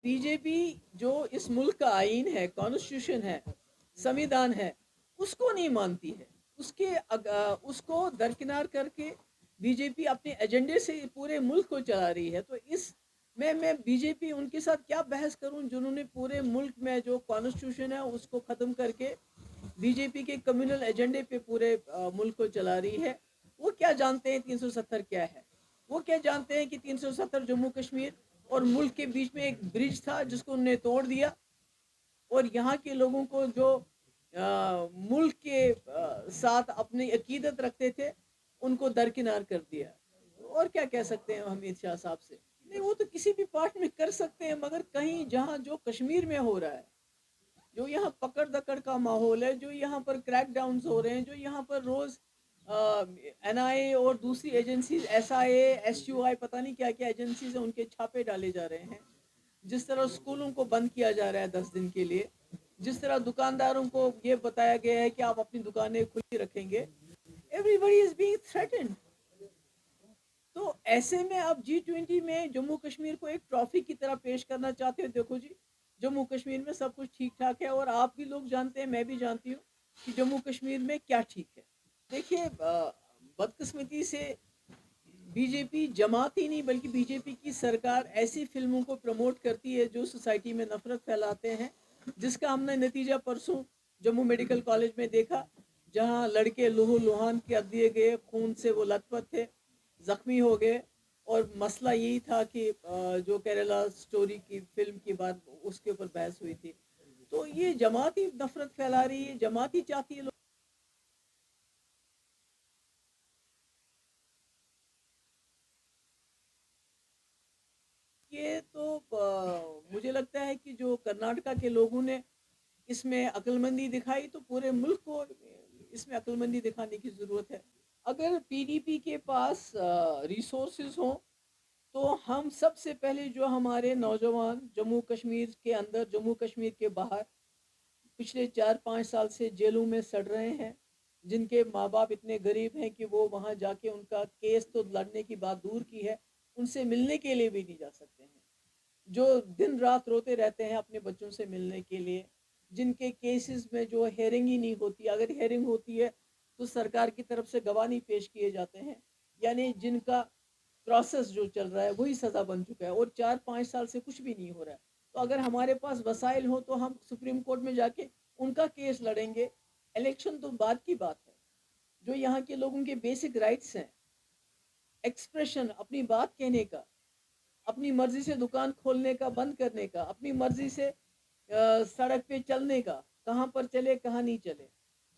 B J P जो इस मुल्क का आइन है, कॉन्स्टिट्यूशन है, संविधान है, उसको नहीं मानती है। उसको दरकिनार करके बीजेपी अपने एजेंडे से पूरे मुल्क को चला रही है। तो इस मैं बीजेपी उनके साथ क्या बहस करूं, जिन्होंने पूरे मुल्क में जो कॉन्स्टिट्यूशन है उसको ख़त्म करके बीजेपी के कम्युनल एजेंडे पे पूरे मुल्क को चला रही है। वो क्या जानते हैं 370 क्या है? वो क्या जानते हैं कि 370 जम्मू कश्मीर और मुल्क के बीच में एक ब्रिज था जिसको उन्होंने तोड़ दिया, और यहाँ के लोगों को जो मुल्क के साथ अपनी अकीदत रखते थे उनको दरकिनार कर दिया। और क्या कह सकते हैं हमीद शाह साहब से? नहीं, वो तो किसी भी पार्ट में कर सकते हैं, मगर कहीं जहाँ जो कश्मीर में हो रहा है, जो यहाँ पकड़ दकड़ का माहौल है, जो यहाँ पर क्रैक डाउन हो रहे हैं, जो यहाँ पर रोज NIA और दूसरी एजेंसीज SIA SUI पता नहीं क्या क्या एजेंसीज हैं, उनके छापे डाले जा रहे हैं, जिस तरह स्कूलों को बंद किया जा रहा है 10 दिन के लिए, जिस तरह दुकानदारों को ये बताया गया है कि आप अपनी दुकानें खुली रखेंगे, एवरीबडी इज बीइंग थ्रेटेन्ड। तो ऐसे में आप G20 में जम्मू कश्मीर को एक ट्रॉफी की तरह पेश करना चाहते हो। देखो जी, जम्मू कश्मीर में सब कुछ ठीक ठाक है, और आप भी लोग जानते हैं, मैं भी जानती हूँ कि जम्मू कश्मीर में क्या ठीक है। देखिए, बदकिस्मती से बीजेपी जमात ही नहीं बल्कि बीजेपी की सरकार ऐसी फिल्मों को प्रमोट करती है जो सोसाइटी में नफरत फैलाते हैं, जिसका हमने नतीजा परसों जम्मू मेडिकल कॉलेज में देखा, जहां लड़के लहू लुहान कर दिए गए, खून से वो लथपथ थे, जख्मी हो गए। और मसला यही था कि जो केरला स्टोरी की फिल्म की बात, उसके ऊपर बहस हुई थी। तो ये जमात ही नफरत फैला रही है, जमात ही चाहती है ये। तो मुझे लगता है कि जो कर्नाटका के लोगों ने इसमें अक्लमंदी दिखाई, तो पूरे मुल्क को इसमें अक्लमंदी दिखाने की ज़रूरत है। अगर PDP के पास रिसोर्सेज हों, तो हम सबसे पहले जो हमारे नौजवान जम्मू कश्मीर के अंदर, जम्मू कश्मीर के बाहर पिछले 4-5 साल से जेलों में सड़ रहे हैं, जिनके माँ बाप इतने गरीब हैं कि वो वहाँ जाके उनका केस तो लड़ने की बात दूर की है, उनसे मिलने के लिए भी नहीं जा सकते हैं, जो दिन रात रोते रहते हैं अपने बच्चों से मिलने के लिए, जिनके केसेस में जो हेयरिंग ही नहीं होती, अगर हेयरिंग होती है तो सरकार की तरफ से गवाह नहीं पेश किए जाते हैं, यानी जिनका प्रोसेस जो चल रहा है वही सज़ा बन चुका है, और 4-5 साल से कुछ भी नहीं हो रहा है। तो अगर हमारे पास वसाइल हो तो हम सुप्रीम कोर्ट में जाके उनका केस लड़ेंगे। इलेक्शन तो बाद की बात है। जो यहाँ के लोगों के बेसिक राइट्स हैं, एक्सप्रेशन, अपनी बात कहने का, अपनी मर्जी से दुकान खोलने का, बंद करने का, अपनी मर्जी से सड़क पे चलने का, कहाँ पर चले कहाँ नहीं चले,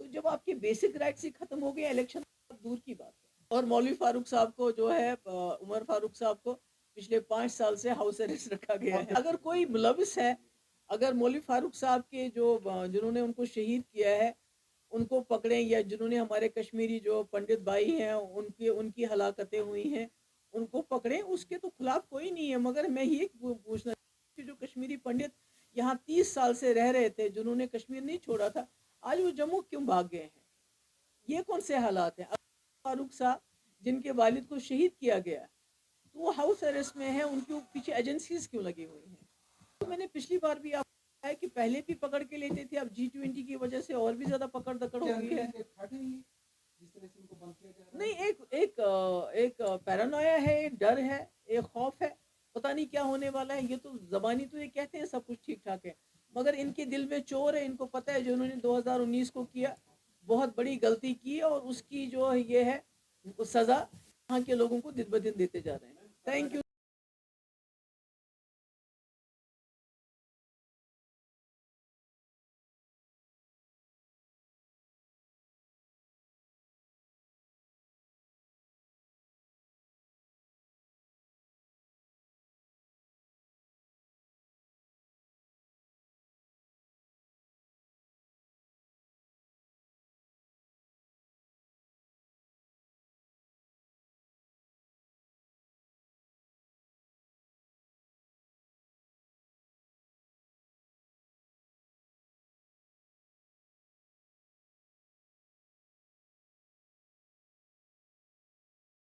तो जब आपके बेसिक राइट्स ही खत्म हो गए, इलेक्शन दूर की बात है। और मौलवी फारूक साहब को जो है, उमर फारूक साहब को पिछले 5 साल से हाउस अरेस्ट रखा गया है। अगर कोई मुलविस है, अगर मौलवी फारूक साहब के जो जिन्होंने उनको शहीद किया है उनको पकड़ें, या जिन्होंने हमारे कश्मीरी जो पंडित भाई हैं उनकी उनकी हलाकतें हुई हैं उनको पकड़ें, उसके तो खिलाफ कोई नहीं है। मगर मैं ये पूछना कि जो कश्मीरी पंडित यहाँ 30 साल से रह रहे थे, जिन्होंने कश्मीर नहीं छोड़ा था, आज वो जम्मू क्यों भाग गए हैं? ये कौन से हालात हैं? फारूक साहब जिनके वालिद को शहीद किया गया, तो वो हाउस अरेस्ट में है, उनके पीछे एजेंसीज क्यों लगी हुई हैं? तो मैंने पिछली बार भी आप है कि पहले भी पकड़ के लेते थे, अब G20 की वजह से और भी ज्यादा पकड़ दकड़ हो गई है। नहीं, एक पैरानोया है, एक डर है, एक खौफ है, पता नहीं क्या होने वाला है। ये तो जबानी तो ये कहते हैं सब कुछ ठीक ठाक है, मगर इनके दिल में चोर है। इनको पता है जो उन्होंने 2019 को किया, बहुत बड़ी गलती की, और उसकी जो ये है उनको सजा यहाँ के लोगों को दिन ब दिन देते जा रहे हैं। Thank you.